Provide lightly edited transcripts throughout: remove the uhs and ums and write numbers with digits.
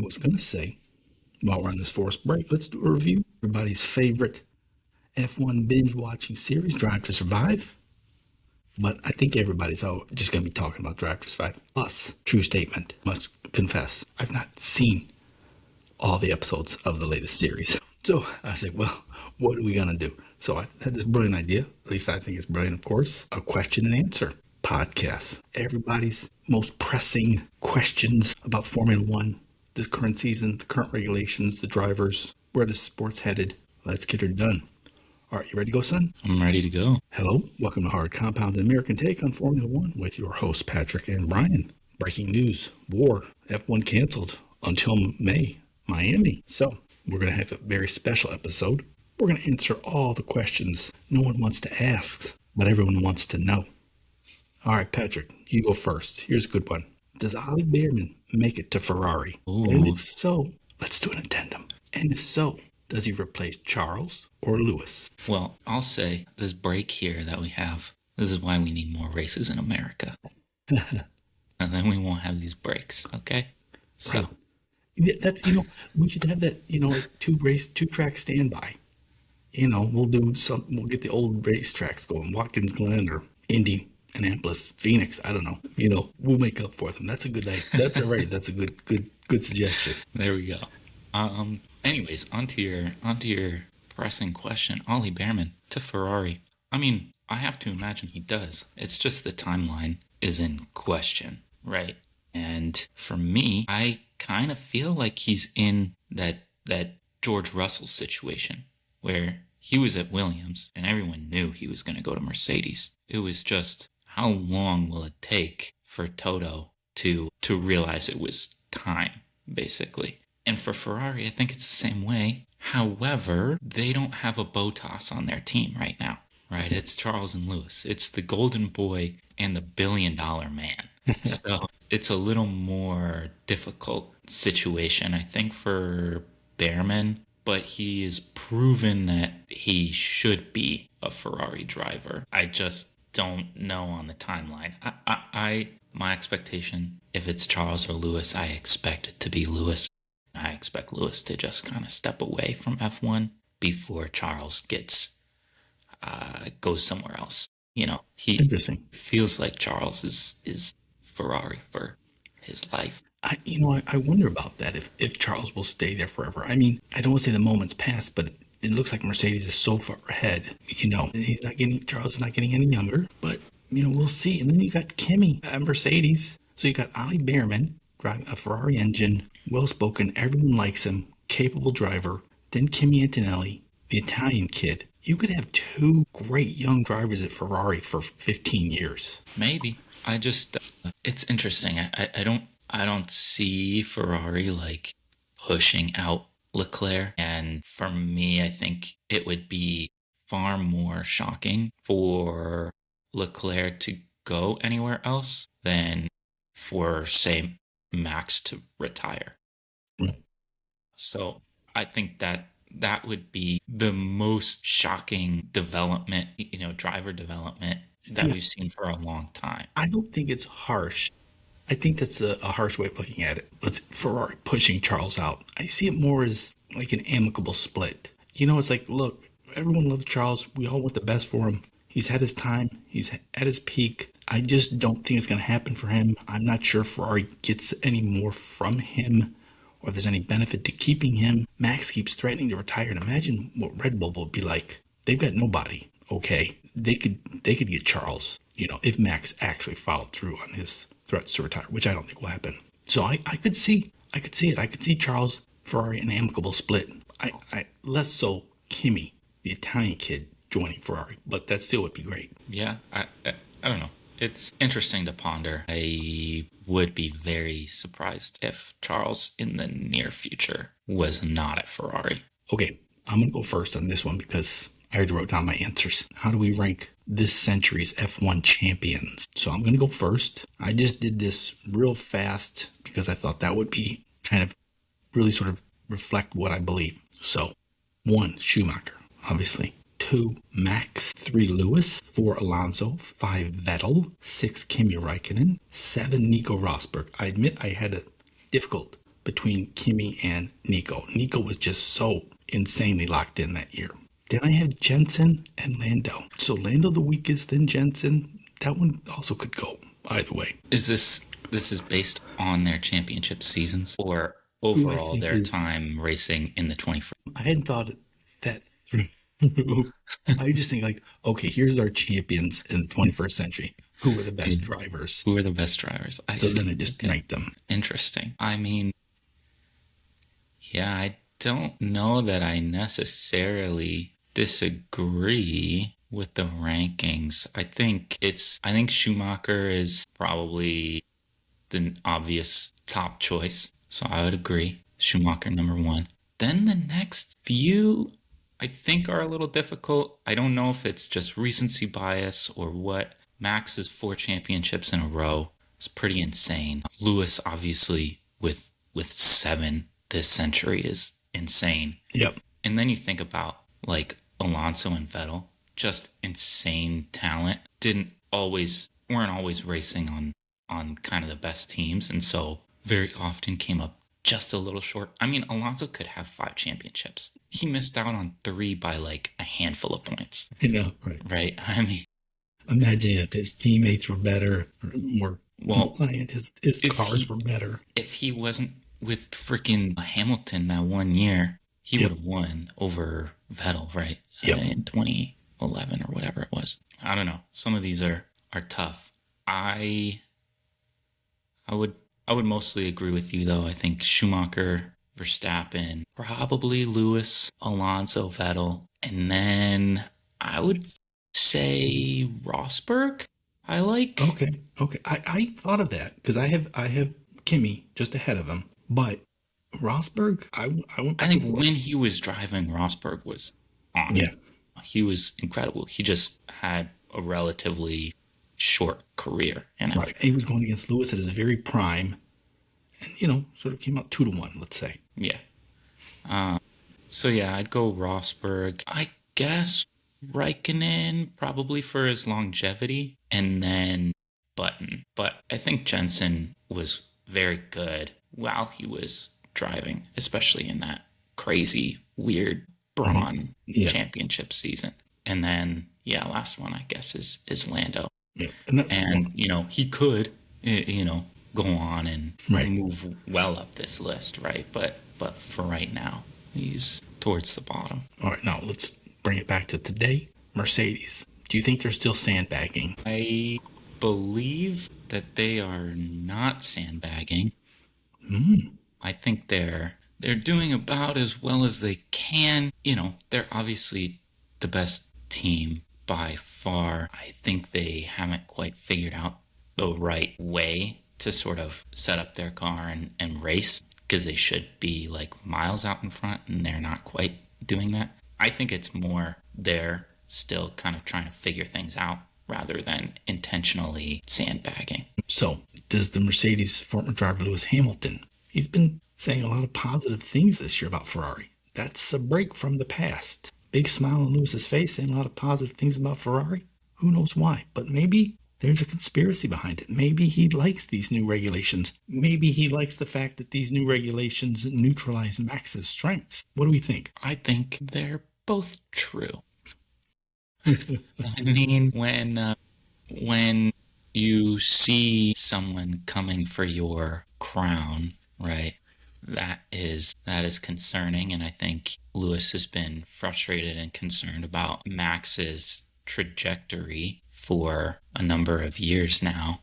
was going to say, while we're on this forced break, let's do a review. Everybody's favorite F1 binge watching series, Drive to Survive. But I think everybody's just going to be talking about Drive to Survive. Plus, true statement, must confess, I've not seen all the episodes of the latest series. So I said, well, what are we going to do? So I had this brilliant idea, at least I think it's brilliant, of course, a question and answer podcast. Everybody's most pressing questions about Formula One, this current season, the current regulations, the drivers, where the sport's headed. Let's get her done. All right, you ready to go, son? I'm ready to go. Hello, welcome to Hard Compound, an American take on Formula One with your hosts, Patrick and Brian. Breaking news, war, F1 canceled until May, Miami. So we're going to have a very special episode. We're going to answer all the questions no one wants to ask, but everyone wants to know. All right, Patrick, you go first. Here's a good one. Does Ollie Bearman make it to Ferrari? Ooh. And if so, let's do an addendum. And if so, does he replace Charles or Lewis? Well, I'll say this break here that we have, this is why we need more races in America. And then we won't have these breaks, okay? So, right. Yeah, that's, we should have that, two track standby. We'll get the old racetracks going, Watkins Glen or Indy, Annapolis, Phoenix, I don't know. We'll make up for them. That's a good idea. That's all right. That's a good suggestion. There we go. Anyways, onto your pressing question, Ollie Bearman to Ferrari. I mean, I have to imagine he does. It's just the timeline is in question, right? And for me, I kind of feel like he's in that George Russell situation where he was at Williams and everyone knew he was going to go to Mercedes. It was just, how long will it take for Toto to realize it was time, basically? And for Ferrari, I think it's the same way. However, they don't have a Bottas on their team right now, right? It's Charles and Lewis. It's the golden boy and the billion-dollar man. So it's a little more difficult situation, I think, for Bearman. But he has proven that he should be a Ferrari driver. I just don't know on the timeline. My expectation, if it's Charles or Lewis, I expect it to be Lewis. I expect Lewis to just kind of step away from F1 before Charles goes somewhere else. He Interesting. feels like Charles is Ferrari for his life. I wonder about that, if Charles will stay there forever. I mean, I don't want to say the moment's passed, but it looks like Mercedes is so far ahead. Charles is not getting any younger, but we'll see. And then you got Kimi at Mercedes. So you got Ollie Bearman driving a Ferrari engine, well-spoken, everyone likes him, capable driver. Then Kimi Antonelli, the Italian kid. You could have two great young drivers at Ferrari for 15 years. Maybe. It's interesting. I don't see Ferrari like pushing out Leclerc. And for me, I think it would be far more shocking for Leclerc to go anywhere else than for, say, Max to retire. Right. So I think that would be the most shocking development, driver development that we've seen for a long time. I don't think it's harsh. I think that's a harsh way of looking at it. Let's Ferrari pushing Charles out. I see it more as like an amicable split. It's like, look, everyone loves Charles. We all want the best for him. He's had his time. He's at his peak. I just don't think it's going to happen for him. I'm not sure Ferrari gets any more from him or there's any benefit to keeping him. Max keeps threatening to retire. And imagine what Red Bull would be like. They've got nobody. Okay. They could get Charles, if Max actually followed through on his threats to retire, which I don't think will happen. So I could see it. I could see Charles, Ferrari, an amicable split. I less so Kimi, the Italian kid, joining Ferrari, but that still would be great. Yeah, I don't know. It's interesting to ponder. I would be very surprised if Charles in the near future was not at Ferrari. Okay, I'm going to go first on this one because I already wrote down my answers. How do we rank this century's F1 champions? So I'm going to go first. I just did this real fast because I thought that would be kind of really sort of reflect what I believe. So 1, Schumacher, obviously. 2, Max. 3, Lewis. 4, Alonso. 5, Vettel. 6, Kimi Räikkönen. 7, Nico Rosberg. I admit I had a difficult between Kimi and Nico. Nico was just so insanely locked in that year. Then I have Jensen and Lando. So Lando the weakest, then Jensen. That one also could go either way. Is this is based on their championship seasons or Who I overall think their is, time racing in the 21st? I hadn't thought that through. I just think like, okay, here's our champions in the 21st century. Who were the best drivers? Who are the best drivers? I So see. then I just Okay. ranked them. Interesting. I mean, yeah, I don't know that I necessarily disagree with the rankings. I think Schumacher is probably the obvious top choice. So I would agree. Schumacher number one. Then the next few I think are a little difficult. I don't know if it's just recency bias or what. Max's 4 championships in a row is pretty insane. Lewis obviously with 7 this century is insane. Yep. And then you think about like Alonso and Vettel, just insane talent. Weren't always racing on kind of the best teams, and so very often came up just a little short. I mean, Alonso could have 5 championships. He missed out on 3 by like a handful of points, I know, right. right? I mean, Imagine if his teammates were better, or more well, compliant, his if cars he were better. if he wasn't with freaking Hamilton that one year, he Yep. would have won over Vettel, right? Yep. In 2011 or whatever it was. I don't know. Some of these are tough. I would mostly agree with you though. I think Schumacher, Verstappen, probably Lewis, Alonso, Vettel, and then I would say Rosberg. I like. Okay, okay. I thought of that because I have Kimmy just ahead of him, but Rosberg, I went I back think and forth. when he was driving, Rosberg was on. Yeah, He was incredible. He just had a relatively short career, and right. He was going against Lewis at his very prime, and sort of came out 2-1, let's say. yeah. So yeah, I'd go Rosberg. I guess Raikkonen probably for his longevity, and then Button. But I think Jensen was very good while he was driving, especially in that crazy, weird Braun Yeah. championship season. And then yeah, last one I guess is Lando. Yeah, and that's And he could go on and Right. move well up this list, right? But for right now, he's towards the bottom. all right. Now let's bring it back to today. Mercedes. Do you think they're still sandbagging? I believe that they are not sandbagging. I think they're doing about as well as they can. They're obviously the best team by far. I think they haven't quite figured out the right way to sort of set up their car and race, because they should be like miles out in front and they're not quite doing that. I think it's more they're still kind of trying to figure things out rather than intentionally sandbagging. So, does the Mercedes former driver Lewis Hamilton? He's been saying a lot of positive things this year about Ferrari. That's a break from the past. Big smile on Lewis's face, saying a lot of positive things about Ferrari. Who knows why? But maybe there's a conspiracy behind it. Maybe he likes these new regulations. Maybe he likes the fact that these new regulations neutralize Max's strengths. What do we think? I think they're both true. I mean, when you see someone coming for your crown, right? That is concerning, and I think Lewis has been frustrated and concerned about Max's trajectory for a number of years now.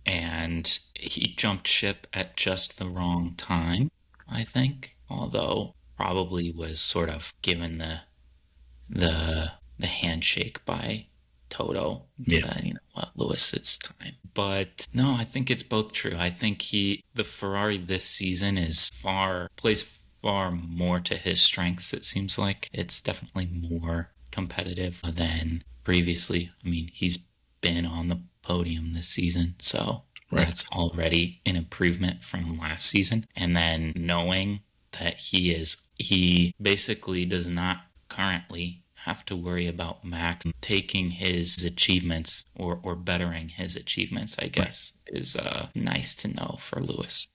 And he jumped ship at just the wrong time, I think, although probably was sort of given the handshake by Toto. Yeah. Said, you know what, Lewis, it's time. But no, I think it's both true. I think the Ferrari this season plays far more to his strengths. It seems like it's definitely more competitive than previously. I mean, he's been on the podium this season, so Right. that's already an improvement from last season. And then knowing that he basically does not currently have to worry about Max taking his achievements or bettering his achievements, I guess, is nice to know for Lewis.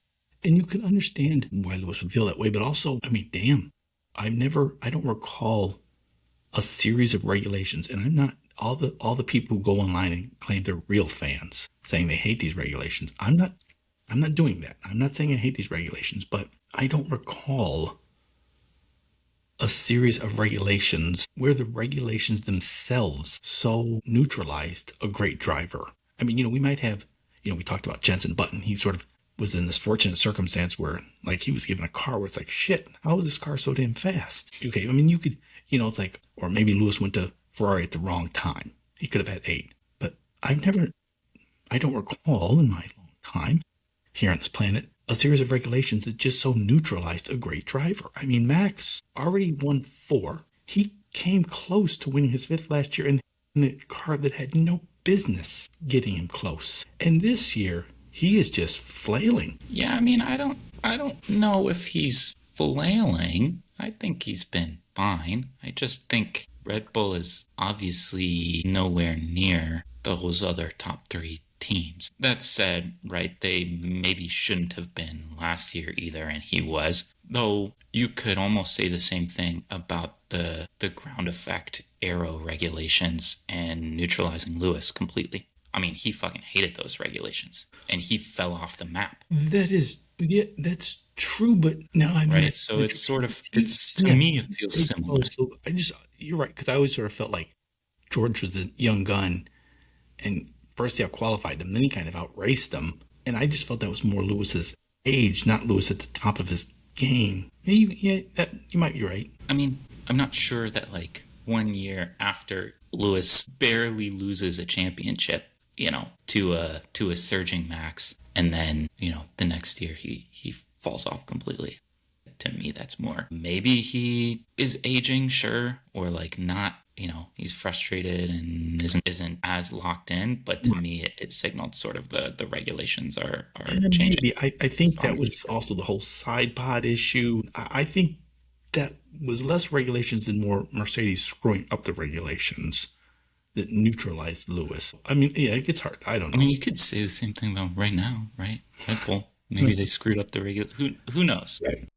And you can understand why Lewis would feel that way, but also, I mean, damn, I don't recall a series of regulations, and I'm not all the people who go online and claim they're real fans saying they hate these regulations. I'm not doing that. I'm not saying I hate these regulations, but I don't recall a series of regulations where the regulations themselves so neutralized a great driver. I mean, we might have, we talked about Jenson Button. He sort of was in this fortunate circumstance where, like, he was given a car where it's like, shit, how is this car so damn fast? Okay, I mean, you could, it's like, or maybe Lewis went to Ferrari at the wrong time. He could have had 8. But I don't recall in my long time here on this planet a series of regulations that just so neutralized a great driver. I mean, Max already won 4. He came close to winning his 5th last year in a car that had no business getting him close. And this year, he is just flailing. Yeah, I mean, I don't know if he's flailing. I think he's been fine. I just think Red Bull is obviously nowhere near those other top 3 teams. That said, right, they maybe shouldn't have been last year either, and he was. Though you could almost say the same thing about the ground effect aero regulations and neutralizing Lewis completely. I mean, he fucking hated those regulations, and he fell off the map. That's true, but no, I mean, right. So it's sort of, to me, it feels similar. You're right, because I always sort of felt like George was a young gun, and first he out-qualified him, then he kind of outraced him, and I just felt that was more Lewis's age, not Lewis at the top of his game. You might be right. I mean, I'm not sure that, like, 1 year after Lewis barely loses a championship, to a surging Max, and then, the next year he falls off completely. To me, that's more, maybe he is aging, sure, or like not, he's frustrated and isn't as locked in, but to me it signaled sort of the regulations are changing. Maybe. I think that was also the whole side pod issue. I think that was less regulations and more Mercedes screwing up the regulations that neutralized Lewis. I mean, yeah, it gets hard. I don't know. I mean, you could say the same thing though right now, right? Red Bull. Maybe they screwed up the who knows? Right.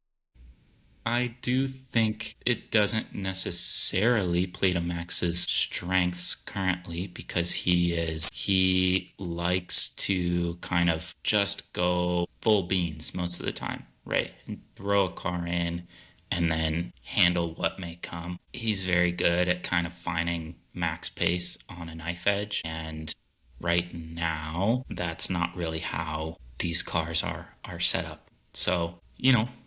I do think it doesn't necessarily play to Max's strengths currently, because he likes to kind of just go full beans most of the time, right? And throw a car in and then handle what may come. He's very good at kind of finding max pace on a knife edge, and right now that's not really how these cars are set up. So,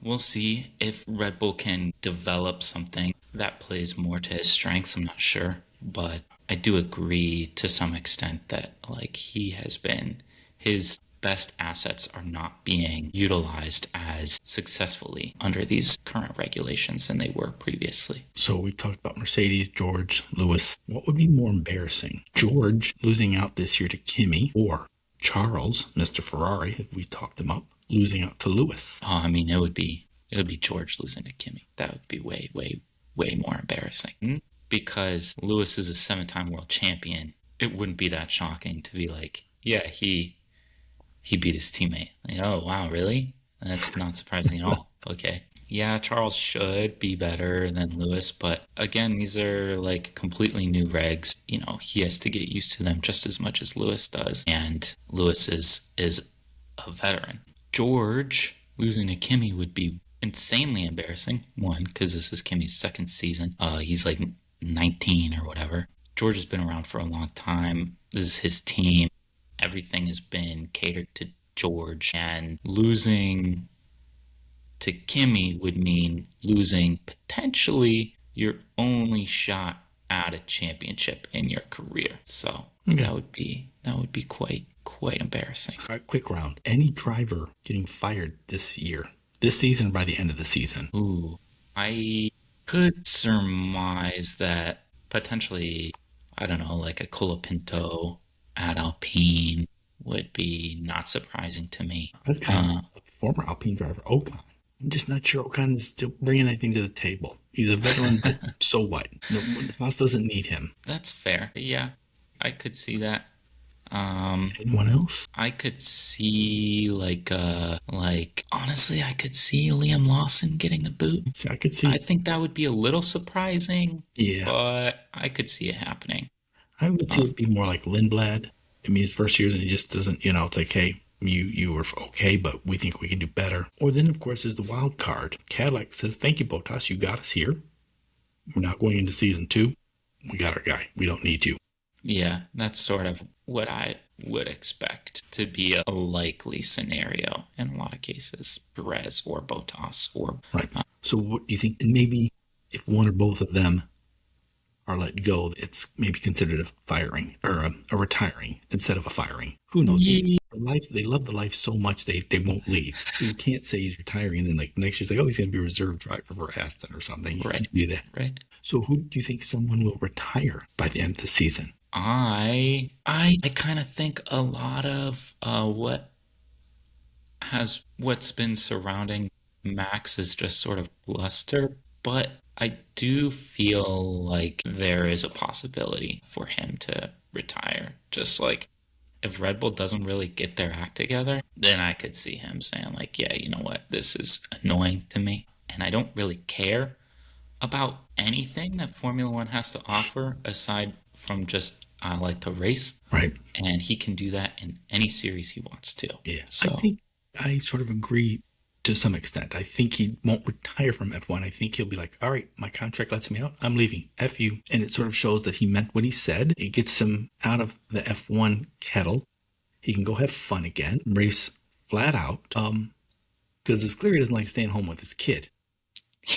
we'll see if Red Bull can develop something that plays more to his strengths. I'm not sure, but I do agree to some extent that, like, his best assets are not being utilized as successfully under these current regulations than they were previously. So we talked about Mercedes, George, Lewis. What would be more embarrassing? George losing out this year to Kimi, or Charles, Mr. Ferrari, if we talked him up, losing out to Lewis? Oh, I mean, it would be George losing to Kimi. That would be way, way, way more embarrassing. Because Lewis is a 7-time world champion, it wouldn't be that shocking to be like, yeah, he beat his teammate. Like, oh, wow, really? That's not surprising at all. Okay. Yeah, Charles should be better than Lewis, but again, these are like completely new regs. He has to get used to them just as much as Lewis does, and Lewis is a veteran. George losing to Kimi would be insanely embarrassing. One, because this is Kimi's 2nd season. He's like 19 or whatever. George has been around for a long time. This is his team. Everything has been catered to George, and losing to Kimi would mean losing potentially your only shot at a championship in your career. So that would be quite embarrassing. All right, quick round. Any driver getting fired this season, by the end of the season? Ooh, I could surmise that potentially, I don't know, like a Colapinto at Alpine would be not surprising to me. A former Alpine driver, Ocon. I'm just not sure Ocon is still bringing anything to the table. He's a veteran, but so what? No, Haas doesn't need him. That's fair. Yeah, I could see that. Anyone else? I could see like honestly, I could see Liam Lawson getting the boot. See, I could I see. think that would be a little surprising, Yeah, but I could see it happening. I would see Uh, it be more like Lindblad. I mean, his first year, and he just doesn't. It's like, hey, you were okay, but we think we can do better. Or then, of course, is the wild card. Cadillac says, "Thank you, Botas. You got us here. We're not going into season two. We got our guy. We don't need you." yeah, that's sort of what I would expect to be a likely scenario in a lot of cases. Perez or Bottas or Right. So, what do you think? And maybe if one or both of them are let go, it's maybe considered a firing or a retiring instead of a firing. Who knows? yeah, Life, they love the life so much they won't leave. So you can't say he's retiring and then like next year's like, oh, he's going to be a reserve driver for Aston or something. You right, can't do that. right. So who do you think someone will retire by the end of the season? I kind of think a lot of what's been surrounding Max is just sort of bluster, but I do feel like there is a possibility for him to retire. Just like if Red Bull doesn't really get their act together, then I could see him saying like, yeah, you know what, this is annoying to me, and I don't really care about anything that Formula One has to offer aside from just I like to race, Right. and he can do that in any series he wants to. Yeah. I So, think I sort of agree to some extent. I think he won't retire from F1. I think he'll be like, all right, my contract lets me out. I'm leaving. F you. And it sort of shows that he meant what he said. It gets him out of the F1 kettle. He can go have fun again, race flat out. Because it's clear he doesn't like staying home with his kid.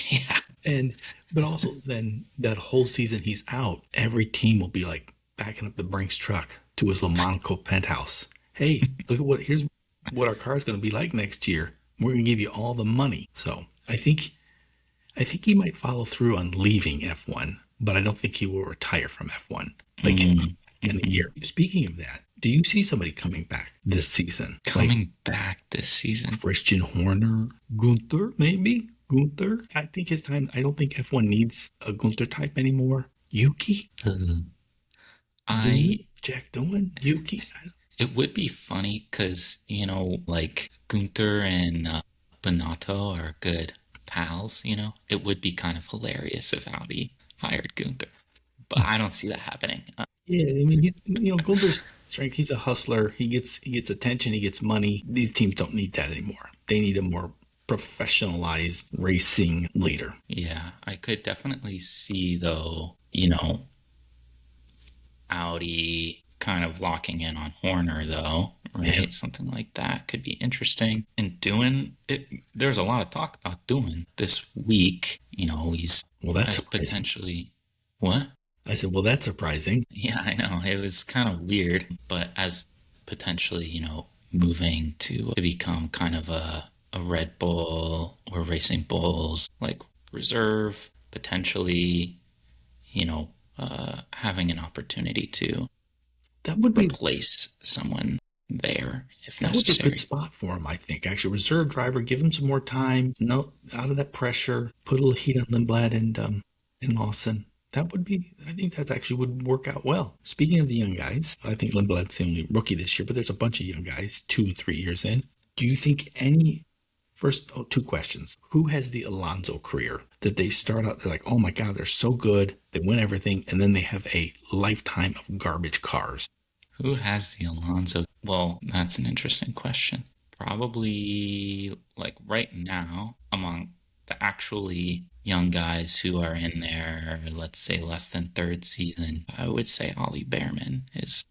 yeah, And but also then that whole season he's out, every team will be like backing up the Brinks truck to his Monaco penthouse. Hey, look at here's what our car's gonna be like next year. We're gonna give you all the money. So I think he might follow through on leaving F1, but I don't think he will retire from F1 like in a year. Speaking of that, do you see somebody coming back this season? Like coming back this season. Christian Horner, Gunther, maybe? Gunther? I think his time, I don't think F1 needs a Gunther type anymore. Yuki? I Jack Doohan? Yuki? It would be funny because like Gunther and Bonato are good pals. It would be kind of hilarious if Audi hired Gunther, but I don't see that happening. Yeah, I mean, Gunther's strength, he's a hustler. He gets attention, he gets money. These teams don't need that anymore. They need a more professionalized racing leader. Yeah, I could definitely see though, Audi kind of locking in on Horner though, right? Yeah. Something like that could be interesting. And doing it, there's a lot of talk about doing this week. He's Well, that's as surprising. potentially what? I said, well, that's surprising. Yeah, I know. It was kind of weird, but as potentially, moving to become kind of a Red Bull or Racing Bulls like reserve, potentially, having an opportunity to That would be replace someone there if that would be a good necessary. spot for him, I think. Actually, reserve driver, give him some more time. No, out of that pressure. Put a little heat on Lindblad and Lawson. That would be. I think that actually would work out well. Speaking of the young guys, I think Lindblad's the only rookie this year, but there's a bunch of young guys, 2 and 3 years in. Do you think any? First, two questions. Who has the Alonso career that they start out? They're like, oh my God, they're so good. They win everything, and then they have a lifetime of garbage cars. Who has the Alonso? Well, that's an interesting question. Probably like right now, among the actually young guys who are in their, let's say, less than third season, I would say Ollie Behrman is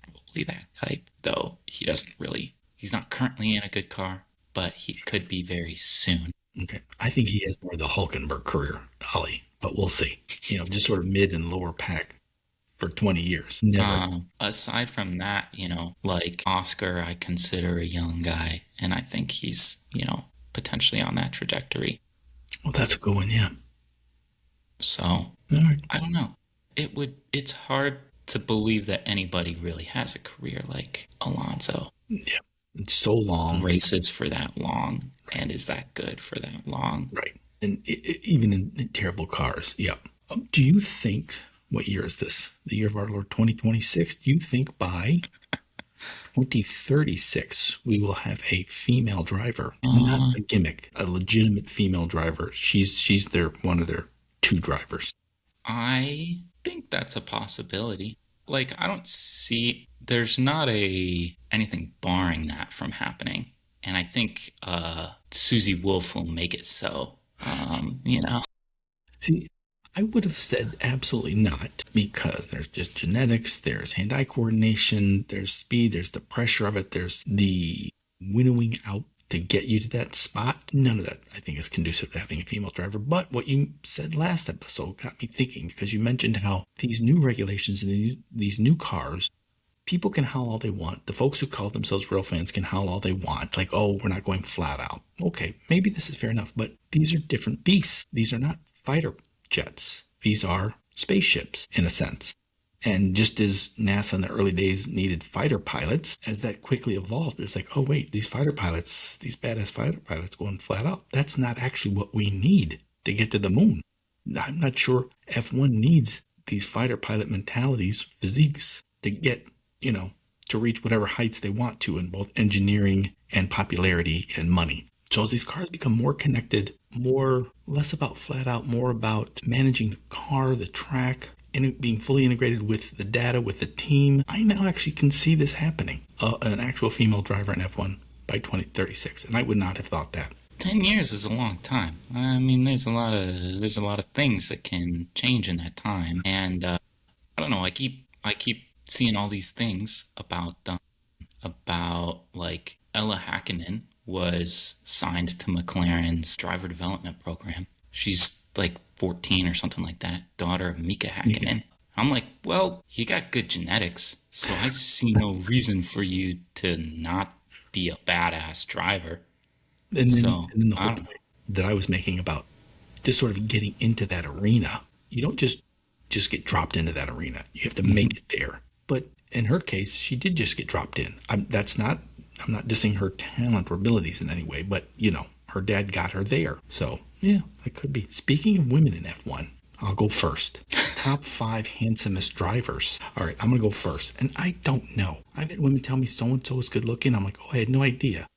probably that type, though he's not currently in a good car, but he could be very soon. Okay, I think he has more of the Hulkenberg career, Ollie, but we'll see. Just sort of mid and lower pack for 20 years. Never. Aside from that, like Oscar, I consider a young guy, and I think he's, potentially on that trajectory. Well, that's a good one, yeah. So All right. I don't know. It's hard to believe that anybody really has a career like Alonso, Yeah. It's so long. races for that long and is that good for that long. Right. and even in terrible cars. Yeah. Do you think, what year is this? The year of our Lord 2026? Do you think by 2036 we will have a female driver, not Uh, a gimmick, a legitimate female driver? She's their one of their two drivers. I think that's a possibility. Like, I don't see there's not a anything barring that from happening, and I think Susie Wolf will make it so. You know. See, I would have said absolutely not because there's just genetics, there's hand-eye coordination, there's speed, there's the pressure of it, there's the winnowing out to get you to that spot. None of that, I think, is conducive to having a female driver. But what you said last episode got me thinking because you mentioned how these new regulations and these new cars, people can howl all they want. The folks who call themselves real fans can howl all they want. Like, oh, we're not going flat out. Okay, maybe this is fair enough, but these are different beasts. These are not fighter jets. These are spaceships, in a sense. And just as NASA in the early days needed fighter pilots, as that quickly evolved, it's like, oh, wait, these fighter pilots, these badass fighter pilots going flat out, that's not actually what we need to get to the moon. I'm not sure F1 needs these fighter pilot mentalities, physiques, to get, to reach whatever heights they want to in both engineering and popularity and money. So as these cars become more connected, less about flat out, more about managing the car, the track, and being fully integrated with the data, with the team, I now actually can see this happening. An actual female driver in F1 by 2036, and I would not have thought that. 10 years is a long time. I mean, there's a lot of things that can change in that time, and I don't know. I keep seeing all these things about like Ella Hakkinen was signed to McLaren's driver development program. She's like 14 or something like that, daughter of Mika Hakkinen. I'm like, well, you got good genetics, so I see no reason for you to not be a badass driver. And then the I whole don't know. point that I was making about just sort of getting into that arena, you don't just get dropped into that arena. You have to make it there. But in her case, she did just get dropped in. I'm not dissing her talent or abilities in any way, but her dad got her there. So yeah, it could be. Speaking of women in F1, I'll go first. Top 5 handsomest drivers. All right, I'm gonna go first, and I don't know. I've had women tell me so and so is good looking. I'm like, oh, I had no idea.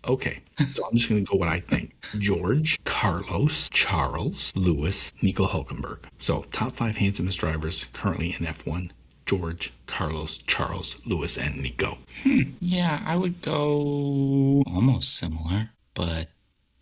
Okay, so I'm just gonna go what I think. George, Carlos, Charles, Lewis, Nico Hulkenberg. So top 5 handsomest drivers currently in F1. George, Carlos, Charles, Lewis, and Nico. Yeah, I would go almost similar, but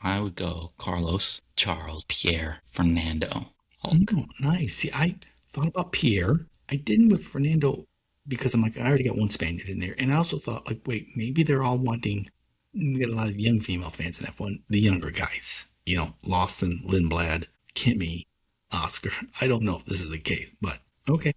I would go Carlos, Charles, Pierre, Fernando, Hulk. Oh, nice. See, I thought about Pierre. I didn't with Fernando because I'm like, I already got one Spaniard in there. And I also thought, like, wait, maybe they're all wanting, we got a lot of young female fans in F1, the younger guys, Lawson, Lindblad, Kimmy, Oscar. I don't know if this is the case, but okay.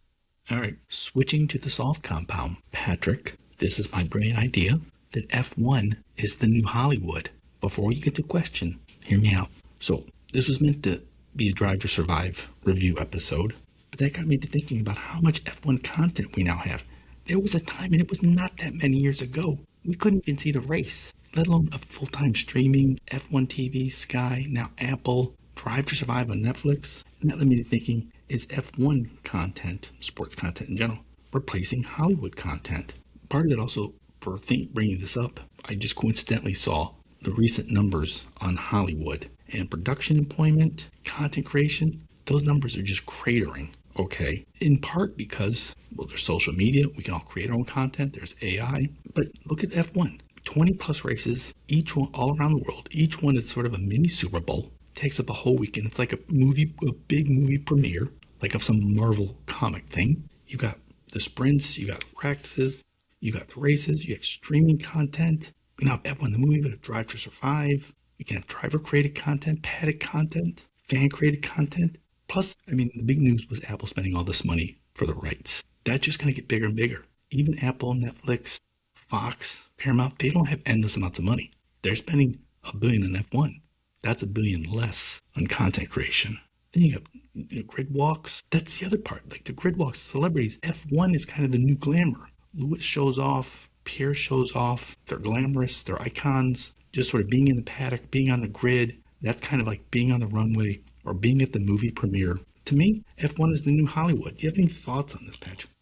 All right. Switching to the soft compound. Patrick, this is my brilliant idea that F1 is the new Hollywood. Before you get to question, hear me out. So this was meant to be a Drive to Survive review episode, but that got me to thinking about how much F1 content we now have. There was a time, and it was not that many years ago, we couldn't even see the race, let alone a full-time streaming, F1 TV, Sky, now Apple, Drive to Survive on Netflix. And that led me to thinking, is F1 content, sports content in general, replacing Hollywood content? Part of that also, for bringing this up, I just coincidentally saw the recent numbers on Hollywood and production employment, content creation. Those numbers are just cratering, okay? In part because, well, there's social media. We can all create our own content. There's AI. But look at F1. 20 plus races, each one all around the world. Each one is sort of a mini Super Bowl. Takes up a whole weekend. It's like a big movie premiere, like of some Marvel comic thing. You got the sprints, you got practices, you got the races, you have streaming content. We now have F1 the movie, but a Drive to Survive. We can have driver-created content, paddock content, fan-created content. Plus, I mean, the big news was Apple spending all this money for the rights. That's just going to get bigger and bigger. Even Apple, Netflix, Fox, Paramount, they don't have endless amounts of money. They're spending $1 billion in F1. That's $1 billion less on content creation. Then you got grid walks. That's the other part. Like the grid walks, celebrities. F1 is kind of the new glamour. Lewis shows off. Pierre shows off. They're glamorous. They're icons. Just sort of being in the paddock, being on the grid, That's kind of like being on the runway or being at the movie premiere. To me, F1 is the new Hollywood. Do you have any thoughts on this, Patrick?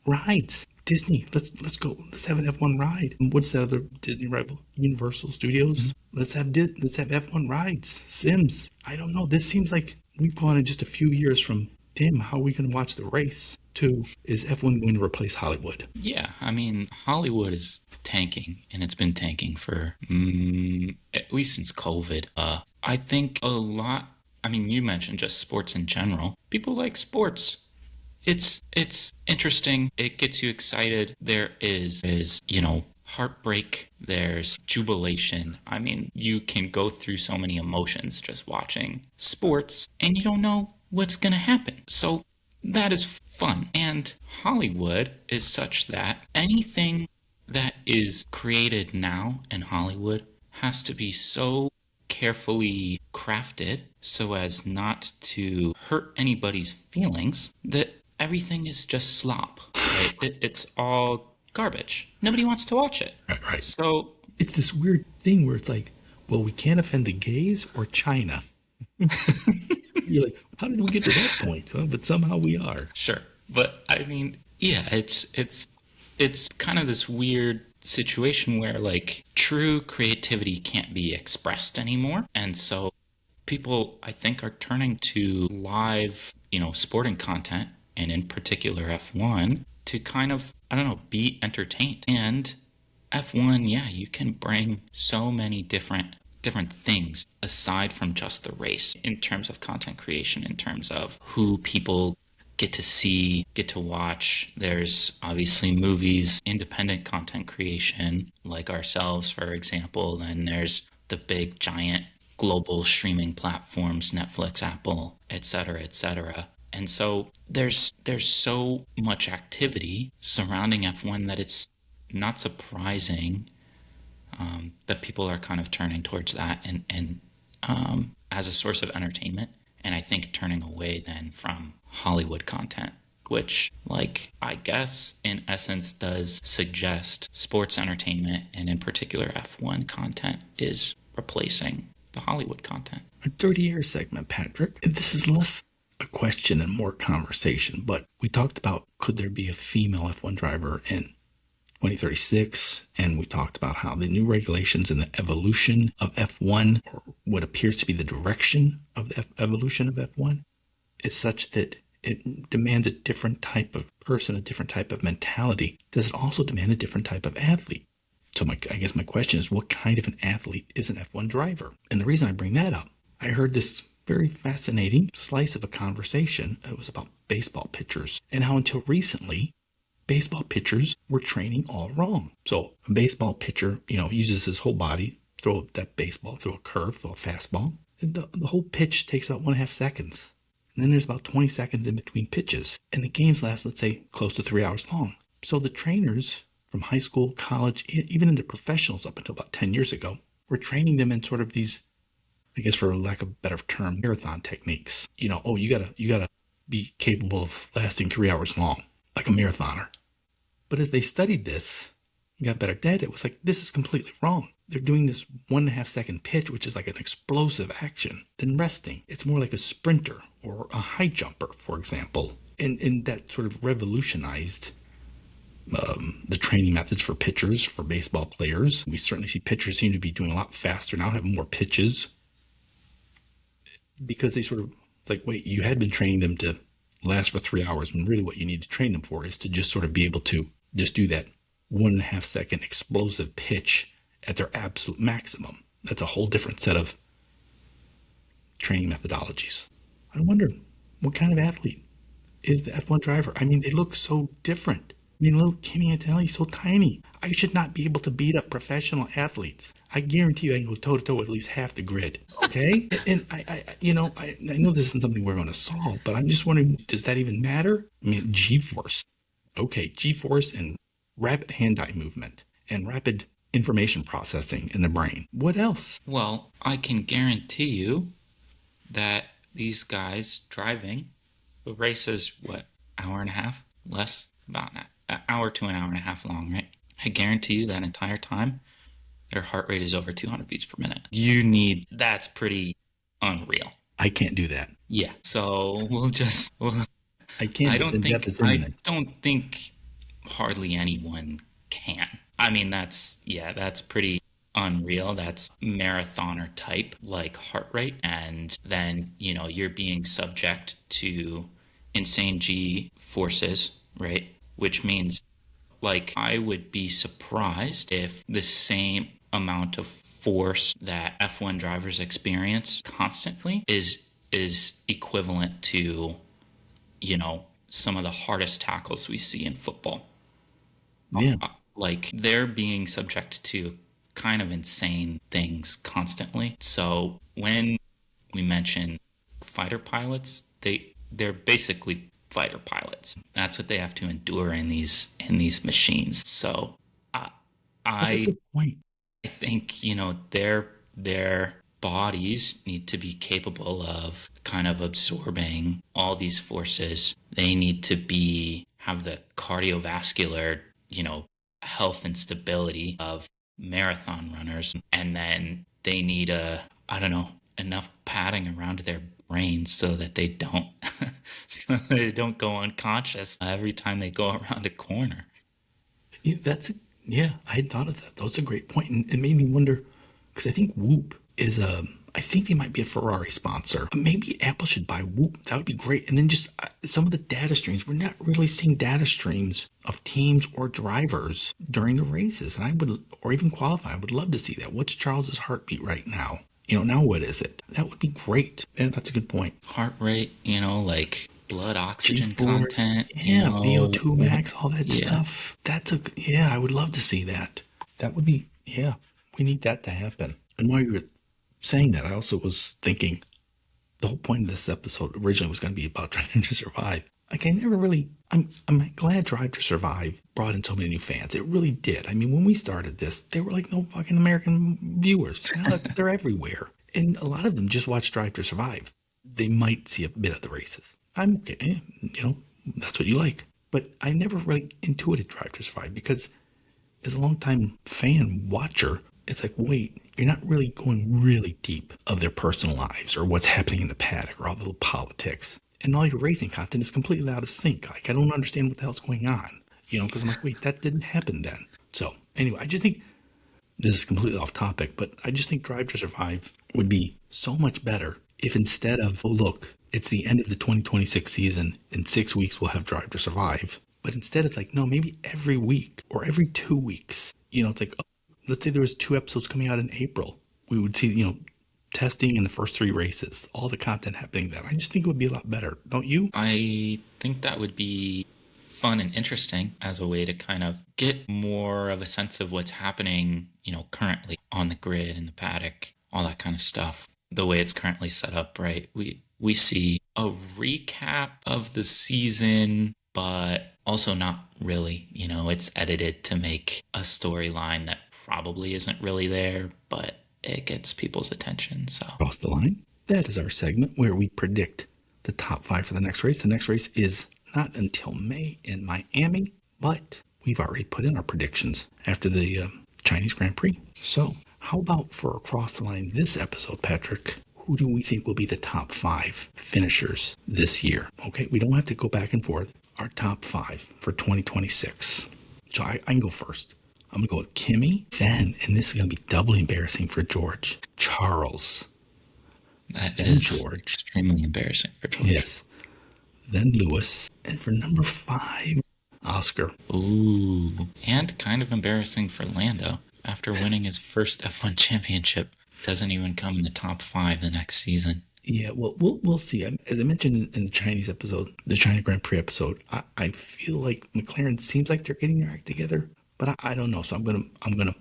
Rides. Disney. Let's go. Let's have an F1 ride. What's the other Disney rival? Universal Studios. Let's have F1 rides. Sims. I don't know. This seems like we've gone in just a few years from damn, how are we going to watch the race to is F1 going to replace Hollywood? Yeah, I mean, Hollywood is tanking, and it's been tanking for at least since COVID. I think a lot. I mean, you mentioned just sports in general. People like sports. It's interesting. It gets you excited. There is heartbreak. There's jubilation. I mean, you can go through so many emotions just watching sports, and you don't know what's gonna happen. So that is fun. And Hollywood is such that anything that is created now in Hollywood has to be so carefully crafted so as not to hurt anybody's feelings that everything is just slop. Right? It's all garbage. Nobody wants to watch it. Right. So It's this weird thing where it's like, well, we can't offend the gays or China. You're like, how did we get to that point? Huh? But somehow we are. sure, but I mean, yeah, it's kind of this weird situation where like true creativity can't be expressed anymore, and so people I think are turning to live, sporting content, and in particular F1 to kind of, I don't know, be entertained. And F1, yeah, you can bring so many different things aside from just the race in terms of content creation, in terms of who people get to see, get to watch. There's obviously movies, independent content creation, like ourselves, for example. Then there's the big giant global streaming platforms, Netflix, Apple, et cetera, et cetera. And so there's so much activity surrounding F1 that it's not surprising that people are kind of turning towards that and as a source of entertainment. And I think turning away then from Hollywood content, which, like, I guess in essence does suggest sports entertainment and in particular F1 content is replacing the Hollywood content. Our 30-year segment, Patrick. This is less a question and more conversation, but we talked about could there be a female F1 driver in 2036, and we talked about how the new regulations and the evolution of F1, or what appears to be the direction of the evolution of F1, is such that it demands a different type of person, a different type of mentality. Does it also demand a different type of athlete? So I guess my question is, what kind of an athlete is an F1 driver? And the reason I bring that up, I heard this very fascinating slice of a conversation. It was about baseball pitchers and how until recently, baseball pitchers were training all wrong. So a baseball pitcher, uses his whole body, throw that baseball, throw a curve, throw a fastball. And the whole pitch takes about 1.5 seconds. And then there's about 20 seconds in between pitches. And the games last, let's say, close to 3 hours long. So the trainers from high school, college, even into professionals up until about 10 years ago, were training them in sort of these, I guess for lack of a better term, marathon techniques. You gotta be capable of lasting 3 hours long, like a marathoner. But as they studied this and got better at it, it was like, this is completely wrong. They're doing this 1.5 second pitch, which is like an explosive action, then resting. It's more like a sprinter or a high jumper, for example. And that sort of revolutionized the training methods for pitchers, for baseball players. We certainly see pitchers seem to be doing a lot faster now, have more pitches. Because they sort of, it's like, wait, you had been training them to last for 3 hours, when really what you need to train them for is to just sort of be able to just do that 1.5 second explosive pitch at their absolute maximum. That's a whole different set of training methodologies. I wonder, what kind of athlete is the F1 driver? I mean, they look so different. I mean, little Kimi Antonelli's so tiny. I should not be able to beat up professional athletes. I guarantee you I can go toe-to-toe with at least half the grid, okay? And I know this isn't something we're going to solve, but I'm just wondering, does that even matter? I mean, G-force. Okay, G-force and rapid hand-eye movement and rapid information processing in the brain. What else? Well, I can guarantee you that these guys driving, the race is what, hour and a half? Less? About an hour to an hour and a half long, right? I guarantee you that entire time, their heart rate is over 200 beats per minute. That's pretty unreal. I can't do that. Yeah. So I can, but then death is I imminent. don't think hardly anyone can. I mean, that's pretty unreal. That's marathoner type like heart rate. And then, you're being subject to insane G forces, right? Which means, like, I would be surprised if the same amount of force that F1 drivers experience constantly is equivalent to, some of the hardest tackles we see in football. Yeah. Like, they're being subject to kind of insane things constantly. So when we mention fighter pilots, they're basically fighter pilots. That's what they have to endure in these machines. So I That's a I good point. I think, their bodies need to be capable of kind of absorbing all these forces. They need to have the cardiovascular, health and stability of marathon runners. And then they need I don't know, enough padding around their brains so that they don't so they don't go unconscious every time they go around a corner. Yeah, yeah, I had thought of that. That was a great point, and it made me wonder because I think Whoop is a. I think they might be a Ferrari sponsor. Maybe Apple should buy Whoop. That would be great. And then just some of the data streams. We're not really seeing data streams of teams or drivers during the races, and I would, or even qualify. I would love to see that. What's Charles's heartbeat right now? Now what is it? That would be great. Yeah, that's a good point. Heart rate, like blood oxygen G-force, content, yeah, VO2 max, all that yeah. stuff. Yeah, I would love to see that. That would be, yeah, we need that to happen. And while you were saying that, I also was thinking the whole point of this episode originally was going to be about trying to survive. Like, I never really, I'm glad Drive to Survive brought in so many new fans. It really did. I mean, when we started this, there were like no fucking American viewers. Now they're everywhere. And a lot of them just watch Drive to Survive. They might see a bit of the races. I'm okay. That's what you like. But I never really intuited Drive to Survive because as a longtime fan watcher, it's like, wait, you're not really going really deep of their personal lives or what's happening in the paddock or all the little politics. And all your racing content is completely out of sync. Like, I don't understand what the hell's going on, because I'm like, wait, that didn't happen then. So, anyway, I just think this is completely off topic, but I just think Drive to Survive would be so much better if instead of, oh, look, it's the end of the 2026 season, in 6 weeks we'll have Drive to Survive. But instead it's like, no, maybe every week or every 2 weeks, it's like, oh, let's say there was 2 episodes coming out in April. We would see, testing in the first 3 races, all the content happening then. I just think it would be a lot better, don't you? I think that would be fun and interesting as a way to kind of get more of a sense of what's happening, currently on the grid, in the paddock, all that kind of stuff. The way it's currently set up, right? We see a recap of the season, but also not really. It's edited to make a storyline that probably isn't really there, but it gets people's attention. So Cross the line. That is our segment where we predict the top 5 for the next race. The next race is not until May in Miami, but we've already put in our predictions after the Chinese Grand Prix. So how about for Across the Line this episode, Patrick? Who do we think will be the top 5 finishers this year? Okay, we don't have to go back and forth. Our top 5 for 2026. So I can go first. I'm going to go with Kimi, then, and this is going to be doubly embarrassing for George, Charles, that then is George. extremely embarrassing for George. Yes. Then Lewis. And for number 5, Oscar. Ooh, and kind of embarrassing for Lando. After winning his first F1 championship, doesn't even come in the top 5 the next season. Yeah, well, we'll see. As I mentioned in the Chinese episode, the China Grand Prix episode, I feel like McLaren seems like they're getting their act together, but I don't know. So I'm gonna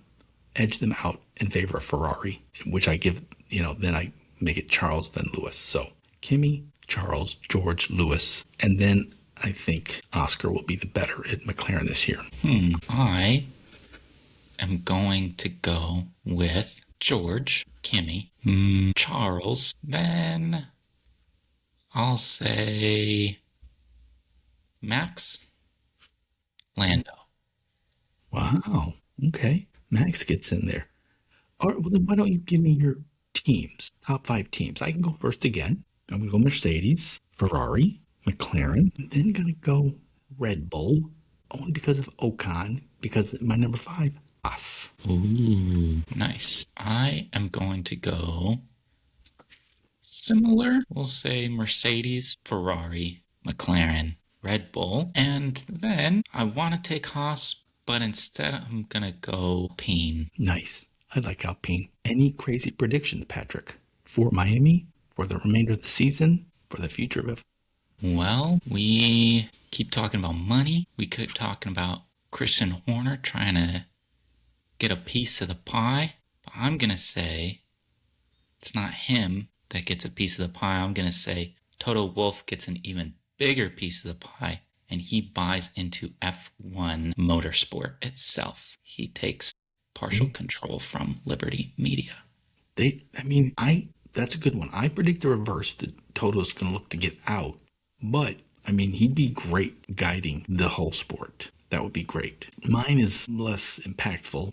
edge them out in favor of Ferrari, which I give, then I make it Charles, then Lewis. So Kimi, Charles, George, Lewis, and then I think Oscar will be the better at McLaren this year. I am going to go with George, Kimi, Charles, then I'll say Max, Lando. Wow. Okay. Max gets in there. All right, well, then why don't you give me your teams, top 5 teams. I can go first again. I'm going to go Mercedes, Ferrari, McLaren, and then going to go Red Bull, only because of Ocon, because my number 5, Haas. Ooh, nice. I am going to go similar. We'll say Mercedes, Ferrari, McLaren, Red Bull, and then I want to take Haas, but instead I'm going to go Alpine. Nice. I like Alpine. Any crazy predictions, Patrick, for Miami, for the remainder of the season, for the future of it? Well, we keep talking about money. We keep talking about Christian Horner trying to get a piece of the pie. But I'm going to say it's not him that gets a piece of the pie. I'm going to say Toto Wolff gets an even bigger piece of the pie, and he buys into F1 motorsport itself. He takes partial control from Liberty Media. That's a good one. I predict the reverse, that Toto's going to look to get out. But, he'd be great guiding the whole sport. That would be great. Mine is less impactful.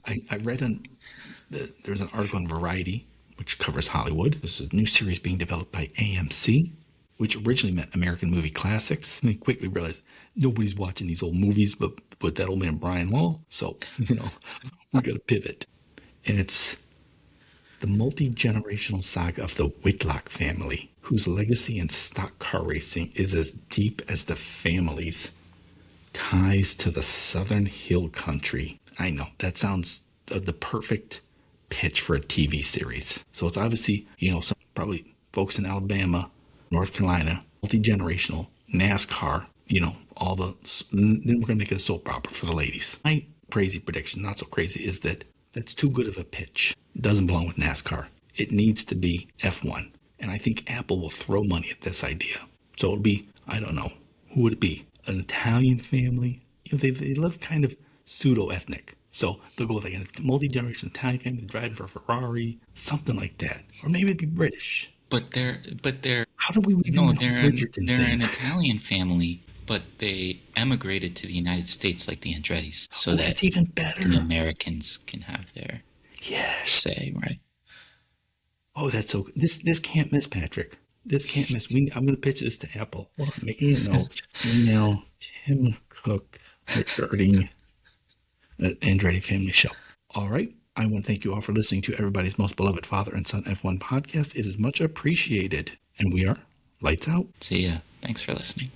I read there's an article on Variety, which covers Hollywood. This is a new series being developed by AMC, which originally meant American Movie Classics. And they quickly realized nobody's watching these old movies but that old man Brian Law. So, we got to pivot. And it's the multi-generational saga of the Whitlock family, whose legacy in stock car racing is as deep as the family's ties to the Southern Hill Country. I know, that sounds the perfect pitch for a TV series. So it's obviously, some probably folks in Alabama, North Carolina, multi-generational, NASCAR, then we're going to make it a soap opera for the ladies. My crazy prediction, not so crazy, is that's too good of a pitch. It doesn't belong with NASCAR. It needs to be F1. And I think Apple will throw money at this idea. So it'll be, I don't know, who would it be? An Italian family? They live kind of pseudo-ethnic. So they'll go with like a multi-generation Italian family driving for a Ferrari, something like that. Or maybe it'd be British. But they're How do we no, they're an Italian family, but they emigrated to the United States like the Andrettis, so that that's even better. The Americans can have their say, right? Oh, that's so. This can't miss, Patrick. This can't miss. I'm going to pitch this to Apple. Hold on, making a note. Email Tim Cook regarding the Andretti Family Show. All right. I want to thank you all for listening to everybody's most beloved father and son F1 podcast. It is much appreciated. And we are lights out. See ya. Thanks for listening.